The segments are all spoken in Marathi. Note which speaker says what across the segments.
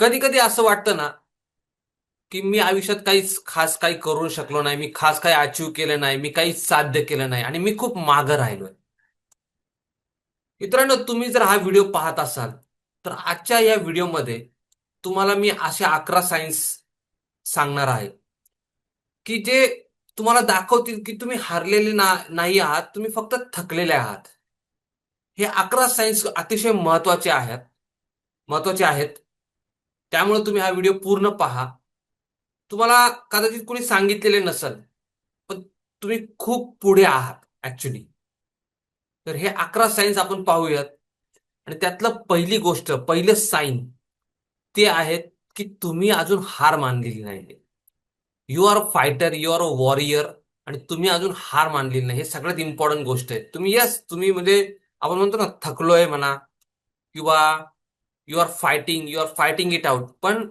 Speaker 1: कधी कधी असं वाटतं ना, की मी आयुष्यात काहीच खास काही करू शकलो नाही, मी खास काही अचीव केलं नाही, मी काहीच साध्य केलं नाही आणि मी खूप मागं राहिलोय. मित्रांनो, तुम्ही जर हा व्हिडिओ पाहत असाल तर आजच्या या व्हिडिओमध्ये तुम्हाला मी असे 11 सायन्स सांगणार आहे की जे तुम्हाला दाखवतील की तुम्ही हारलेले नाही आहात, तुम्ही फक्त थकलेले आहात. हे 11 सायन्स अतिशय महत्वाचे आहेत. त्यामुळे तुम्ही हा व्हिडिओ पूर्ण पहा. तुम्हाला कदाचित कोणी सांगितलेले नसेल, पण तुम्ही खूप पुढे आहात ऍक्च्युली. तर हे 11 सायन्स आपण पाहूयात. आणि त्यातलं पहिलं साईन ते आहेत की तुम्ही अजून हार मानलेली नाही. You are a fighter, you are a warrior. आणि तुम्ही अजून हार मानलेली नाही, हे सगळ्यात इम्पॉर्टंट गोष्ट आहे. तुम्ही म्हणजे आपण म्हणतो ना, थकलोय म्हणा किंवा you are fighting it out, पण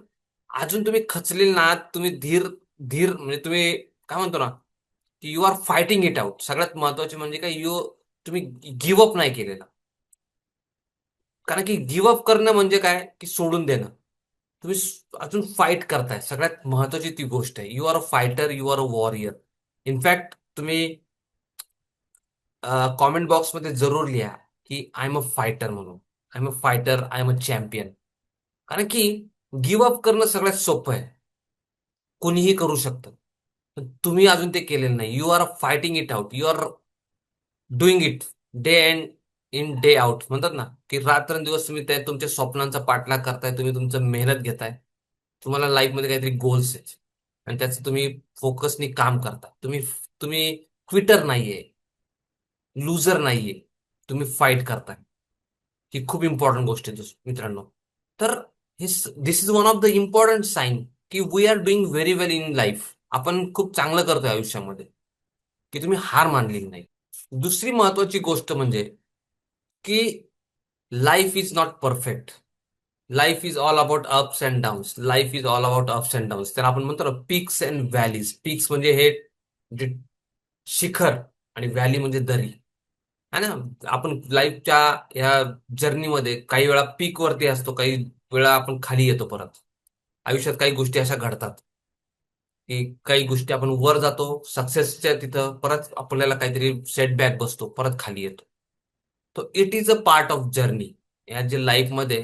Speaker 1: अजून तुम्ही खचलेले ना, तुम्ही धीर धीर म्हणजे तुम्ही काय म्हणतो ना, की you are fighting it out. सगळ्यात महत्वाचे म्हणजे काय, तुम्ही गिव्ह अप नाही केलेला. कारण की गिव्ह अप करणं म्हणजे काय, की सोडून देणं. तुम्ही अजून फाईट करताय, सगळ्यात महत्वाची ती गोष्ट आहे. You are a fighter, you are a warrior. In fact तुम्ही कॉमेंट बॉक्समध्ये जरूर लिहा की आय एम अ फायटर म्हणून. I am a fighter, I am a champion. कारण की गिव्ह अप करणं सगळ्यात सोपं आहे, कोणीही करू शकतं. पण तुम्ही अजून ते केलेलं नाही. You are fighting it out, you are doing it day and in day out. म्हणतात ना, की रात्रंदिवस तुम्ही त्या तुमच्या स्वप्नांचा पाठलाग करताय, तुम्ही तुमचं मेहनत घेताय. तुम्हाला लाईफमध्ये काहीतरी गोल्स आहेत आणि त्याचं तुम्ही फोकसनी काम करता. तुम्ही तुम्ही क्विटर नाहीये, लुजर नाहीये. तुम्ही फाईट करताय. ही खूप इम्पॉर्टंट गोष्ट आहे मित्रांनो. तर this is one of the important sign की we are doing very well in life. आपण खूप चांगलं करतोय आयुष्यामध्ये, की तुम्ही हार मानलेली नाही. दुसरी महत्वाची गोष्ट म्हणजे की life is not perfect. Life is all about ups and downs. Life is all about ups and downs. तर आपण म्हणतो ना, पिक्स अँड व्हॅलीज. पिक्स म्हणजे हे जे शिखर, आणि व्हॅली म्हणजे दरी. है ना. आपण लाईफच्या या जर्नीमध्ये काही वेळा पीक वरती असतो, काही वेळा आपण खाली येतो परत. आयुष्यात काही गोष्टी अशा घडतात की काही गोष्टी आपण वर जातो सक्सेसच्या तिथं, परत आपल्याला काहीतरी सेटबॅक बसतो, परत खाली येतो. तो it is a part of journey या जे लाईफमध्ये.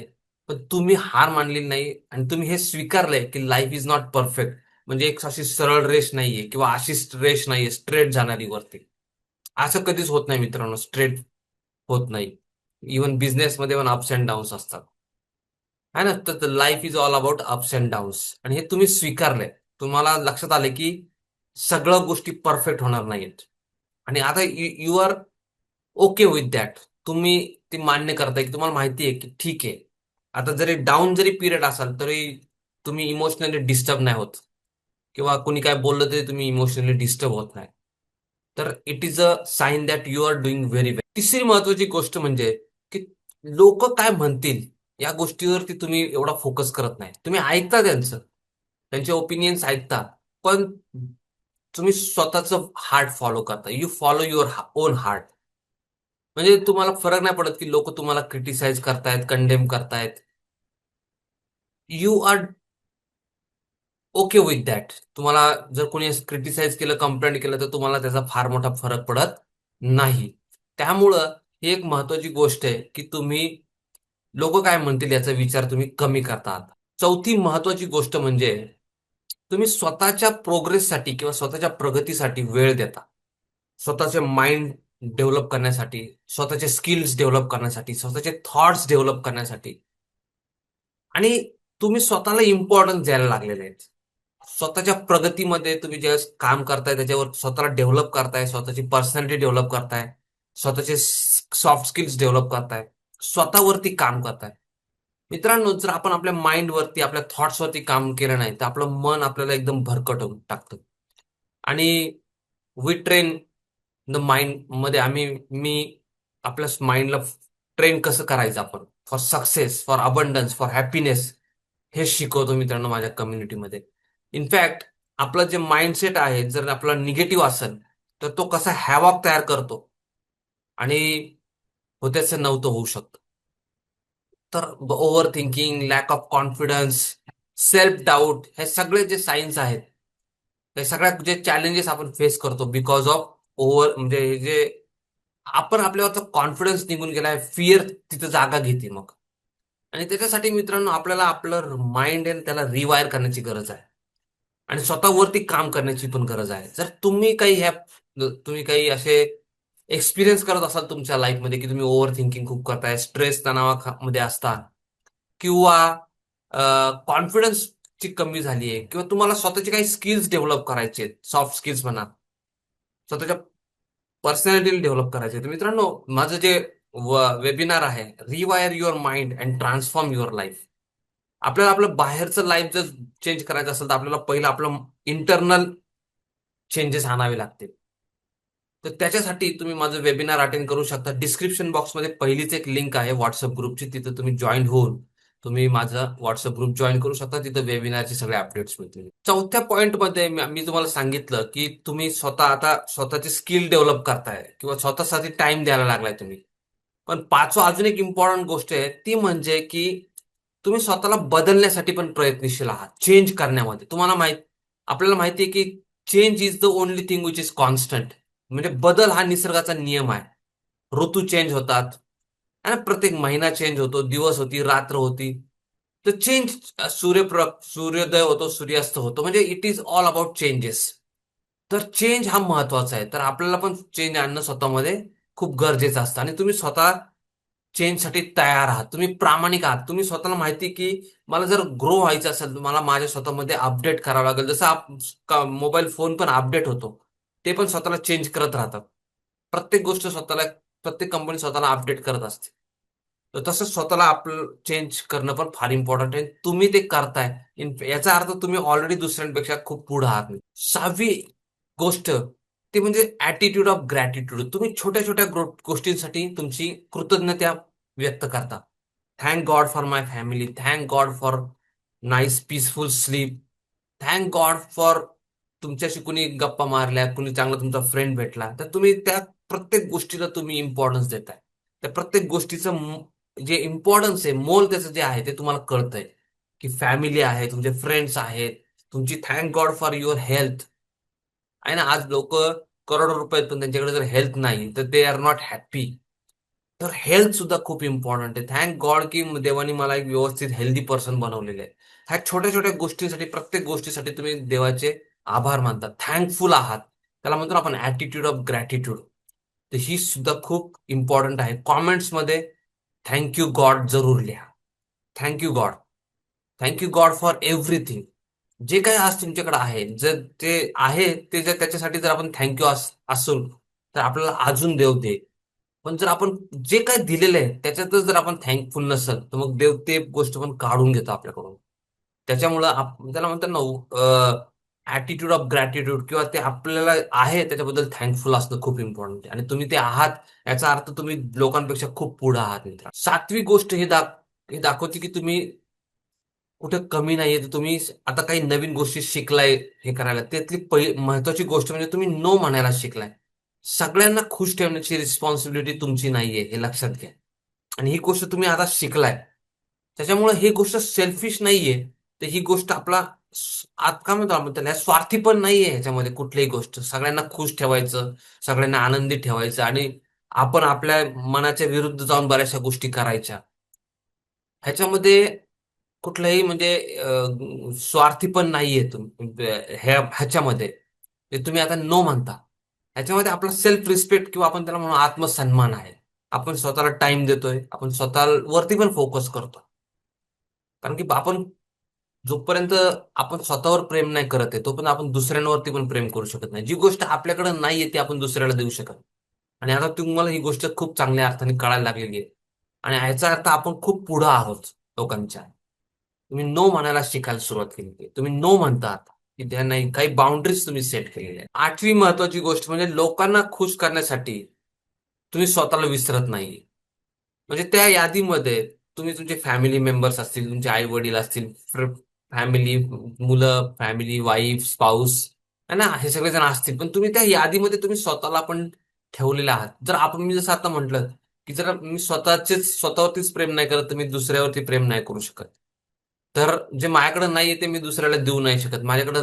Speaker 1: पण तुम्ही हार मानलेली नाही आणि तुम्ही हे स्वीकारलंय की लाईफ इज नॉट परफेक्ट. म्हणजे एक अशी सरळ रेष नाहीये किंवा अशी रेष नाहीये स्ट्रेट जाणारी वरती. असं कधीच होत नाही मित्रांनो, स्ट्रेट होत नाही. इव्हन बिझनेसमध्ये पण अप्स अँड डाऊन्स असतात. है ना. तर life is all about ups and downs, आणि हे तुम्ही स्वीकारलंय. तुम्हाला लक्षात आले की सगळ्या गोष्टी परफेक्ट होणार नाहीत. आणि आता you are okay with that. तुम्ही ते मान्य करताय की तुम्हाला माहिती आहे की ठीक आहे, आता जरी डाऊन जरी पिरियड असाल तरी तुम्ही इमोशनली डिस्टर्ब नाही होत, किंवा कोणी काय बोललं तरी तुम्ही इमोशनली डिस्टर्ब होत नाही. तर it is a sign that you are doing very well. तिसरी महत्वाची गोष्ट म्हणजे की लोक काय म्हणतील या गोष्टीवरती तुम्ही एवढा फोकस करत नाही. तुम्ही ऐकता त्यांचे ओपिनियन्स ऐकता, पण तुम्ही स्वतःचं हार्ट फॉलो करता. You follow your on heart. म्हणजे तुम्हाला फरक नाही पडत की लोक तुम्हाला क्रिटिसाइज करतायत, कंडेम करतायत. You are okay with that. तुम्हाला जर कोणी क्रिटिसाइज केलं, कंप्लेंट केलं, तर तुम्हाला त्याचा फार मोठा फरक पडत नाही. त्यामुळं ही एक महत्वाची गोष्ट आहे की तुम्ही लोक काय म्हणतील याचा विचार तुम्ही कमी करता. चौथी महत्वाची गोष्ट म्हणजे तुम्ही स्वतःच्या प्रोग्रेससाठी किंवा स्वतःच्या प्रगतीसाठी वेळ देता. स्वतःचे माइंड डेव्हलप करण्यासाठी, स्वतःचे स्किल्स डेव्हलप करण्यासाठी, स्वतःचे थॉट्स डेव्हलप करण्यासाठी. आणि तुम्ही स्वतःला इम्पॉर्टन्स द्यायला लागलेले आहेत. स्वतःच्या प्रगतीमध्ये तुम्ही जे काम करताय त्याच्यावर स्वतःला डेव्हलप करताय, स्वतःची पर्सनॅलिटी डेव्हलप करताय, स्वतःचे सॉफ्ट स्किल्स डेव्हलप करताय, स्वतःवरती काम करताय. मित्रांनो, जर आपण आपल्या माइंडवरती, आपल्या थॉट्सवरती काम केलं नाही तर आपलं मन आपल्याला एकदम भरकटवून टाकतं. आणि वी ट्रेन द माइंड मध्ये मी आपल्या माइंडला ट्रेन कसं करायचं आपण for success, for abundance, for happiness, हे शिकवतो मित्रांनो माझ्या कम्युनिटीमध्ये. इनफॅक्ट आपलं जे माइंडसेट आहे, जर आपला निगेटिव्ह असेल तर तो कसा हॅवॉक तयार करतो आणि होऊ शकतं. तर over thinking, lack of confidence, self doubt, हे सगळे जे सायन्स आहेत, हे सगळ्या जे चॅलेंजेस आपण फेस करतो बिकॉज ऑफ ओव्हर म्हणजे हे जे आपण आपल्यावरचा कॉन्फिडन्स निघून गेलाय, फिअर तिथं जागा घेते मग. आणि त्याच्यासाठी मित्रांनो आपल्याला आपलं माइंड आहे त्याला रिवायर करण्याची गरज आहे. आणि स्वतःवरती काम करण्याची पण गरज आहे. जर तुम्ही काही असे एक्सपिरियन्स करत असाल तुमच्या लाईफमध्ये की तुम्ही ओव्हर थिंकिंग खूप करताय, स्ट्रेस तणावामध्ये असता, किंवा कॉन्फिडन्सची कमी झाली आहे, किंवा तुम्हाला स्वतःचे काही स्किल्स डेव्हलप करायचे आहेत, सॉफ्ट स्किल्स म्हणा, स्वतःच्या पर्सनॅलिटी डेव्हलप करायचे, तर मित्रांनो माझं जे वेबिनार आहे, rewire your mind and transform your life. आपल्याला आपलं बाहेरचं लाईफ जर चेंज करायचं असेल तर आपल्याला पहिलं आपलं इंटरनल चेंजेस आणावे लागतील. तर त्याच्यासाठी तुम्ही माझं वेबिनार अटेंड करू शकता. डिस्क्रिप्शन बॉक्समध्ये पहिलीच एक लिंक आहे व्हॉट्सअप ग्रुपची, तिथं तुम्ही जॉईन होऊन तुम्ही माझा व्हॉट्सअप ग्रुप जॉईन करू शकता. तिथं वेबिनारचे सगळे अपडेट्स मिळतील. चौथ्या पॉईंटमध्ये मी तुम्हाला सांगितलं की तुम्ही स्वतः आता स्वतःचे स्किल डेव्हलप करताय किंवा स्वतःसाठी टाइम द्यायला लागलाय तुम्ही. पण पाचवा अजून एक इम्पॉर्टंट गोष्ट आहे, ती म्हणजे की तुम्ही स्वतःला बदलण्यासाठी पण प्रयत्नशील आहात, चेंज करण्यामध्ये. आपल्याला माहिती आहे की change is the only thing which is constant. म्हणजे बदल हा निसर्गाचा नियम आहे. ऋतू चेंज होतात आणि प्रत्येक महिना चेंज होतो, दिवस होती, रात्र होती. तर चेंज, सूर्योदय होतो, सूर्यास्त होतो, म्हणजे it is all about changes. तर चेंज हा महत्वाचा आहे. तर आपल्याला पण चेंज आणणं स्वतःमध्ये खूप गरजेचं असतं. आणि तुम्ही स्वतः चेंजसाठी तयार आहात, तुम्ही प्रामाणिक आहात. तुम्ही स्वतःला माहिती की मला जर ग्रो व्हायचं असेल तर मला माझ्या स्वतःमध्ये अपडेट करावं लागेल. जसं मोबाईल फोन पण अपडेट होतो, ते पण स्वतःला चेंज करत राहतात. प्रत्येक गोष्ट स्वतःला, प्रत्येक कंपनी स्वतःला अपडेट करत असते. तर तसं स्वतःला आपलं चेंज करणं पण फार इम्पॉर्टंट आहे. तुम्ही ते करताय, याचा अर्थ तुम्ही ऑलरेडी दुसऱ्यांपेक्षा खूप पुढे आहात. सहावी गोष्ट ती म्हणजे ऍटिट्यूड ऑफ ग्रॅटिट्यूड. तुम्ही छोट्या छोट्या गोष्टींसाठी तुमची कृतज्ञता व्यक्त करता. Thank God for my family, thank God for nice peaceful sleep, thank God for तुमच्याशी कुणी गप्पा मारल्या, कुणी चांगला तुमचा फ्रेंड भेटला, तर तुम्ही त्या प्रत्येक गोष्टीला तुम्ही इम्पॉर्टन्स देताय. त्या प्रत्येक गोष्टीचं जे इम्पॉर्टन्स आहे, मोल त्याचं जे आहे ते तुम्हाला कळतंय. की फॅमिली आहे, तुमचे फ्रेंड्स आहेत, तुमची thank God for your health. आहे ना, आज लोक करोडो रुपये आहेत पण त्यांच्याकडे जर हेल्थ नाही तर दे आर नॉट हॅप्पी. तर हेल्थ सुद्धा खूप इम्पॉर्टंट आहे. थँक गॉड की देवानी मला एक व्यवस्थित हेल्दी पर्सन बनवलेले आहे. ह्या छोट्या छोट्या गोष्टींसाठी, प्रत्येक गोष्टीसाठी तुम्ही देवाचे आभार मानता, थँकफुल आहात. त्याला म्हणतो ना आपण ऍटिट्यूड ऑफ ग्रॅटिट्यूड. तर ही सुद्धा खूप इम्पॉर्टंट आहे. कॉमेंट्समध्ये थँक्यू गॉड जरूर लिहा. Thank you God, thank you God for everything. जे काही आज तुमच्याकडे आहे, जर ते आहे, ते जर त्याच्यासाठी जर आपण थँक्यू असू तर आपल्याला अजून देव दे. पण जर आपण जे काही दिलेलं आहे त्याच्यातच जर आपण थँकफुल नसेल तर मग देव ते गोष्ट पण काढून घेतो आपल्याकडून. त्याच्यामुळं त्याला म्हणतात ना ऍटिट्यूड ऑफ ग्रॅटिट्यूड, किंवा ते आपल्याला आहे त्याच्याबद्दल थँकफुल असणं खूप इम्पॉर्टंट आहे. आणि तुम्ही ते आहात याचा अर्थ तुम्ही लोकांपेक्षा खूप पुढे आहात मित्र. सातवी गोष्ट हे दाखवते की तुम्ही कुठे कमी नाहीये. तर तुम्ही आता काही नवीन गोष्टी शिकलाय हे करायला, त्यातली महत्वाची गोष्ट म्हणजे तुम्ही नो म्हणायला शिकलाय. सगळ्यांना खुश ठेवण्याची रिस्पॉन्सिबिलिटी तुमची नाहीये, हे लक्षात घ्या. आणि ही गोष्ट तुम्ही आता शिकलाय, त्याच्यामुळे ही गोष्ट सेल्फिश नाहीये. तर ही गोष्ट आत काय म्हणतो आपण त्याला, स्वार्थी पण नाहीये ह्याच्यामध्ये. कुठलीही गोष्ट सगळ्यांना खुश ठेवायचं, सगळ्यांना आनंदी ठेवायचं, आणि आपण आपल्या मनाच्या विरुद्ध जाऊन बऱ्याचशा गोष्टी करायच्या. ह्याच्यामध्ये कुठलंही म्हणजे स्वार्थी पण नाहीये ह्याच्यामध्ये. ते तुम्ही आता नो म्हणता, ह्याच्यामध्ये आपला सेल्फ रिस्पेक्ट किंवा आपण त्याला म्हणून आत्मसन्मान आहे. आपण स्वतःला टाइम देतोय, आपण स्वतःवरती पण फोकस करतो. कारण की आपण जोपर्यंत आपण स्वतःवर प्रेम नाही करत आहे तोपर्यंत आपण दुसऱ्यांवरती पण प्रेम करू शकत नाही. जी गोष्ट आपल्याकडे नाहीये ती आपण दुसऱ्याला देऊ शकत नाही. आणि आता तुम्हाला ही गोष्ट खूप चांगल्या अर्थाने कळायला लागलेली आहे. आणि याचा अर्थ आपण खूप पुढे आहोत लोकांच्या. तुम्ही नो म्हणायला शिकायला सुरुवात केली आहे. तुम्ही नो म्हणतात की त्यांना काही बाउंड्रीज तुम्ही सेट केलेल्या आहेत. आठवी महत्वाची गोष्ट म्हणजे लोकांना खुश करण्यासाठी तुम्ही स्वतःला विसरत नाही. म्हणजे त्या यादीमध्ये तुम्ही तुमचे फॅमिली मेंबर्स असतील, तुमचे आई वडील असतील, फॅमिली, मुलं, फॅमिली, वाईफ, स्पाऊस, है ना, हे सगळे जण असतील, पण तुम्ही त्या यादीमध्ये तुम्ही स्वतःला पण ठेवलेले आहात. जर आपण, मी जसं आता म्हटलं की जर मी स्वतःवरतीच प्रेम नाही करत तर मी दुसऱ्यावरती प्रेम नाही करू शकत. तर जे माझ्याकडे नाहीये ते मी दुसऱ्याला देऊ नाही शकत. माझ्याकडे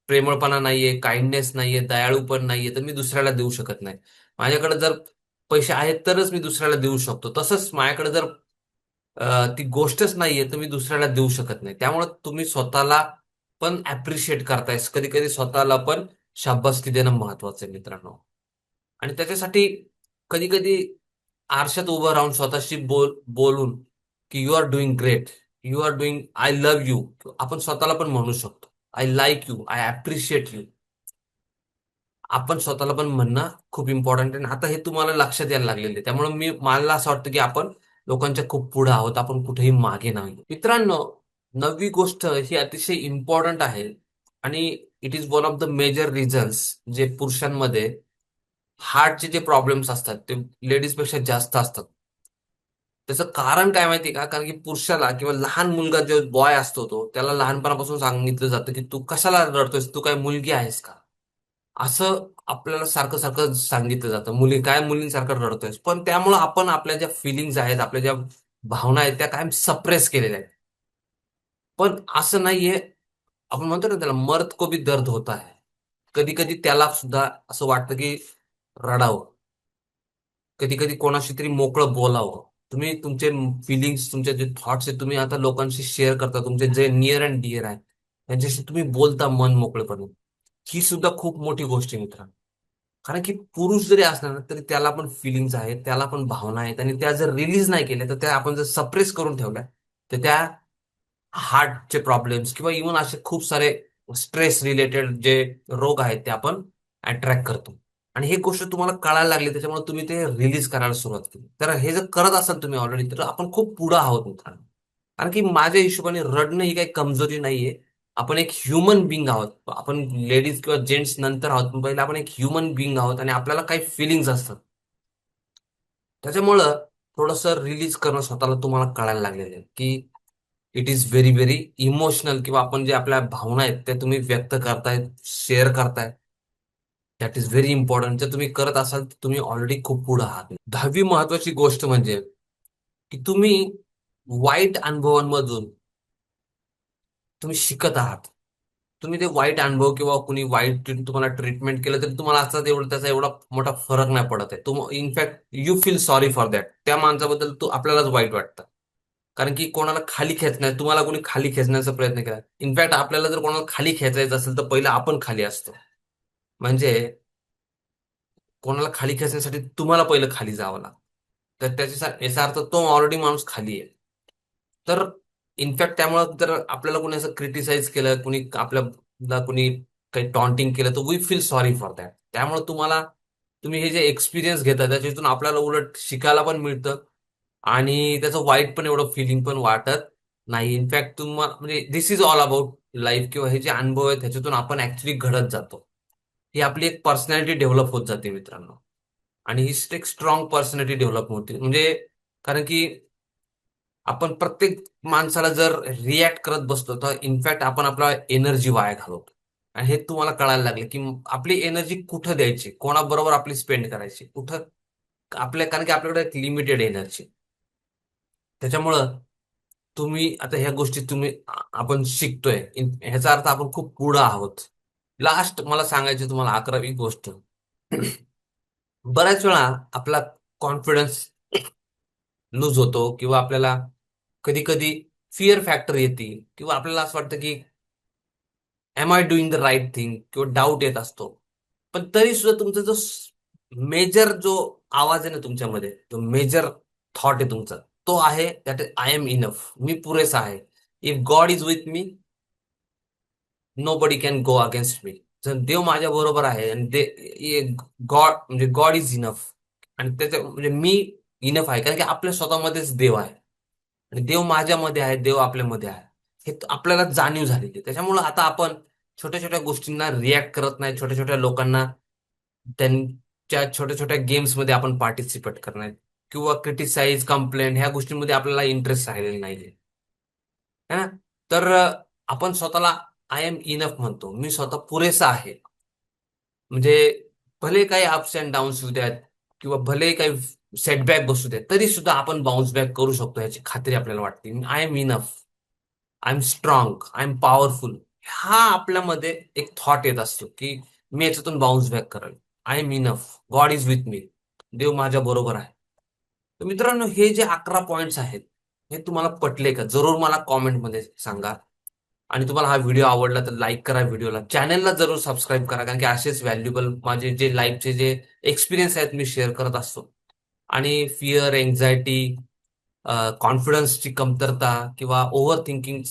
Speaker 1: प्रेमळपणा नाहीये, काइंडनेस नाहीये, दयाळूपण नाहीये, तर मी दुसऱ्याला देऊ शकत नाही. माझ्याकडे जर पैसे आहेत तरच मी दुसऱ्याला देऊ शकतो. तसंच माझ्याकडे जर ती गोष्टच नाहीये तर मी दुसऱ्याला देऊ शकत नाही. त्यामुळे तुम्ही स्वतःला पण ऍप्रिशिएट करताय. कधी कधी स्वतःला पण शाबासकी देणं महत्वाचं आहे मित्रांनो. आणि त्याच्यासाठी कधी कधी आरशात उभं राहून स्वतःशी बोलून की you are doing great, you are doing, I love you, आपण स्वतःला पण म्हणू शकतो. I like you, I appreciate you. आपण स्वतःला पण म्हणणं खूप इम्पॉर्टंट आहे. आणि आता हे तुम्हाला लक्षात यायला लागलेले आहे. त्यामुळे मला असं वाटतं की आपण लोकांच्या खूप पुढे आहोत, आपण कुठेही मागे नाही. मित्रांनो, नववी गोष्ट ही अतिशय इम्पॉर्टंट आहे. आणि it is one of the major reasons जे पुरुषांमध्ये हार्टचे जे प्रॉब्लेम्स असतात ते लेडीज पेक्षा जास्त असतात. त्याचं कारण काय माहिती का? कारण की पुरुषाला किंवा लहान मुलगा जो बॉय असतो तो त्याला लहानपणापासून सांगितलं जातं की तू कशाला रडतोयस, तू काय मुलगी आहेस का? असं आपल्याला सारखं सारखं सांगितलं जातं. काय मुलींसारखं रडतोयस. पण त्यामुळं आपण आपल्या ज्या फिलिंग्ज आहेत, आपल्या ज्या भावना आहेत त्या कायम सप्रेस केलेल्या आहेत. पण असं नाहीये. आपण म्हणतो ना त्याला मर्द को भी दर्द होता है. कधी कधी त्याला सुद्धा असं वाटतं की रडावं. कधी कधी कोणाशी तरी मोकळं बोलावं. तुम्ही तुमचे फिलिंग्स, तुमचे जे थॉट्स आहेत तुम्ही आता लोकांशी शेअर करता. तुमचे जे नियर अँड डिअर आहे त्यांच्याशी तुम्ही बोलता मन मोकळेपणे. ही सुद्धा खूप मोठी गोष्ट आहे मित्रांनो. कारण की पुरुष जरी असला ना तरी त्याला पण फिलिंग्स आहेत, त्याला पण भावना आहेत. आणि त्या जर रिलीज नाही केल्या तर त्या आपण जर सप्रेस करून ठेवल्या तर त्या हार्टचे प्रॉब्लेम्स किंवा इव्हन असे खूप सारे स्ट्रेस रिलेटेड जे रोग आहेत ते आपण अट्रॅक्ट करतो. आणि ही गोष्ट तुम्हाला कळायला लागली त्याच्यामुळे तुम्ही ते रिलीज करायला सुरुवात केली. तर हे जर करत असाल तुम्ही ऑलरेडी तर आपण खूप पुढे आहोत मित्रांनो. कारण की माझ्या हिशोबाने रडणं ही काही कमजोरी नाहीये. आपण एक ह्युमन बिंग आहोत. आपण लेडीज किंवा जेंट्स नंतर आहोत, पण पहिले आपण एक ह्युमन बिंग आहोत आणि आपल्याला काही फिलिंग्स असतात. त्याच्यामुळं थोडंसं रिलीज करणं स्वतःला तुम्हाला कळायला लागलेलं आहे की it is very very emotional. किंवा आपण जे आपल्या भावना आहेत त्या तुम्ही व्यक्त करताय, शेअर करताय, दॅट इज व्हेरी इम्पॉर्टंट. जर तुम्ही करत असाल तर तुम्ही ऑलरेडी खूप पुढे आहात. 10वी महत्वाची गोष्ट म्हणजे की तुम्ही वाईट अनुभवांमधून तुम्ही शिकत आहात. तुम्ही ते वाईट अनुभव किंवा कुणी वाईट तुम्हाला ट्रीटमेंट केलं तरी तुम्हाला असं एवढं त्याचा एवढा मोठा फरक नाही पडत आहे. तुम in fact you feel sorry for that. त्या माणसाबद्दल आपल्यालाच वाईट वाटतं. कारण की कोणाला खाली खेचण्या तुम्हाला कोणी खाली खेचण्याचा प्रयत्न केला. इनफॅक्ट आपल्याला जर कोणाला खाली खेचायचं असेल तर पहिलं आपण खाली असतो. म्हणजे कोणाला खाली खेचण्यासाठी तुम्हाला पहिलं खाली जावं लागतं. तर याचा अर्थ तो ऑलरेडी माणूस खाली आहे. तर इनफॅक्ट त्यामुळं जर आपल्याला कोणी असं क्रिटिसाइज केलं, कुणी आपल्याला कुणी काही टॉन्टिंग केलं तर we feel sorry for that. त्यामुळे तुम्ही हे जे एक्सपिरियन्स घेता त्याच्यातून आपल्याला उलट शिकायला पण मिळतं. आणि त्याचं वाईट पण एवढं फिलिंग पण वाटत नाही. इनफॅक्ट तुम्हाला म्हणजे दिस इज ऑल अबाउट लाईफ किंवा हे जे अनुभव आहेत त्याच्यातून आपण ऍक्च्युली घडत जातो. ही आपली एक पर्सनॅलिटी डेव्हलप होत जाते मित्रांनो. आणि ही एक स्ट्रॉंग पर्सनॅलिटी डेव्हलप होते. म्हणजे कारण की आपण प्रत्येक माणसाला जर रिॲक्ट करत बसतो तर इनफॅक्ट आपण आपला एनर्जी वाया घालवतो. आणि हे तुम्हाला कळायला लागले की आपली एनर्जी कुठं द्यायची, कोणाबरोबर आपली स्पेंड करायची, कुठं कारण की आपल्याकडे एक लिमिटेड एनर्जी. त्याच्यामुळं तुम्ही आता ह्या गोष्टी आपण शिकतोय. ह्याचा अर्थ आपण खूप पुढं आहोत. लास्ट मला सांगायची तुम्हाला 11वी गोष्ट. बऱ्याच वेळा आपला कॉन्फिडन्स लूज होतो किंवा आपल्याला कधी कधी फिअर फॅक्टर येते किंवा आपल्याला असं वाटतं की am I doing the right thing किंवा डाऊट येत असतो. पण तरी सुद्धा तुमचा जो मेजर जो आवाज आहे ना तुमच्यामध्ये, जो मेजर थॉट आहे तुमचा, तो आहे दॅट आय एम इनफ. मी पुरेसा आहे. If God is with me, nobody can go against me. जर देव माझ्या बरोबर आहे आणि गॉड म्हणजे गॉड इज इनफ. आणि त्याच्या म्हणजे मी इनफ आहे कारण की आपल्या स्वतःमध्येच देव आहे. आणि देव माझ्यामध्ये आहे, देव आपल्यामध्ये आहे. हे आपल्याला जाणीव झालेली आहे. त्याच्यामुळे आता आपण छोट्या छोट्या गोष्टींना रिॲक्ट करत नाही. छोट्या छोट्या लोकांना त्यांच्या छोट्या छोट्या गेम्समध्ये आपण पार्टिसिपेट करणार किंवा क्रिटिसाइज, कंप्लेंट ह्या गोष्टींमध्ये आपल्याला इंटरेस्ट राहिलेला नाहीये. है ना? तर आपण स्वतःला आय एम इनफ म्हणतो. मी स्वतः पुरेसा आहे. म्हणजे भले काही अप्स अँड डाऊन्स येऊ द्यात किंवा भले काही सेटबॅक बसू द्यात तरी सुद्धा आपण बाउन्स बॅक करू शकतो याची खात्री आपल्याला वाटते. I am enough. I am strong, I am powerful. हा आपल्यामध्ये एक थॉट येत असतो की मी याच्यातून बाउन्स बॅक करेल. I am enough, God is with me, देव माझ्या बरोबर आहे. तर मित्रांनो, हे जे 11 पॉइंट्स आहेत, हे तुम्हाला पटले का? जरूर मला कॉमेंटमध्ये सांगा. आणि तुम्हाला हा व्हिडिओ आवडला तर लाईक करा व्हिडिओला, चॅनलला जरूर सबस्क्राईब करा, कारण की असेच व्हॅल्युबल माझे जे लाईफचे जे एक्सपिरियन्स आहेत मी शेअर करत असतो. आणि फिअर, एन्झायटी, कॉन्फिडन्सची कमतरता किंवा ओव्हर थिंकिंग,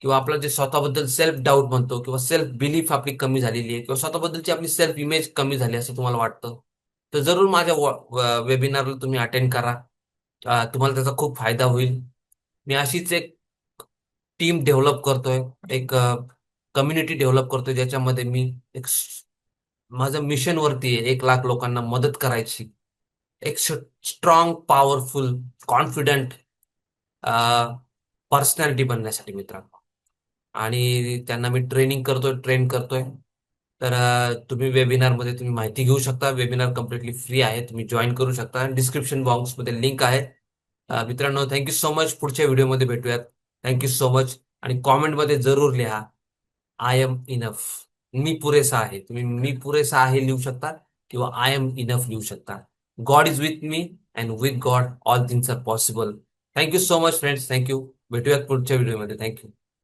Speaker 1: किंवा आपलं जे स्वतःबद्दल सेल्फ डाऊट म्हणतो किंवा सेल्फ बिलीफ आपली कमी झालेली आहे किंवा स्वतःबद्दलची आपली सेल्फ इमेज कमी झाली असं तुम्हाला वाटतं, तर जरूर माझ्या वेबिनारला तुम्ही अटेंड करा. तुम्हाला त्याचा खूप फायदा होईल. मी अशीच एक टीम डेव्हलप करतोय, एक कम्युनिटी डेव्हलप करतोय, ज्याच्यामध्ये मी एक माझं मिशन वरती आहे, 1 लाख लोकांना मदत करायची. एक स्ट्रॉंग, पॉवरफुल, कॉन्फिडंट पर्सनॅलिटी बनण्यासाठी मित्रांनो. आणि त्यांना मी ट्रेन करतोय. तर तुम्ही वेबिनारमध्ये तुम्ही माहिती घेऊ शकता. वेबिनार कम्प्लिटली फ्री आहे, तुम्ही जॉईन करू शकता. डिस्क्रिप्शन बॉक्समध्ये लिंक आहे. मित्रांनो, थँक्यू सो मच. पुढच्या व्हिडिओमध्ये भेटूयात. Thank you so much. आणि कॉमेंटमध्ये जरूर लिहा, आय एम इनफ, मी पुरेसा आहे. तुम्ही मी पुरेसा आहे लिहू शकता किंवा आय एम इनफ लिहू शकता. God is with me, and with God all things are possible. Thank you so much friends. Thank you. भेटूयात पुढच्या व्हिडिओमध्ये. थँक्यू.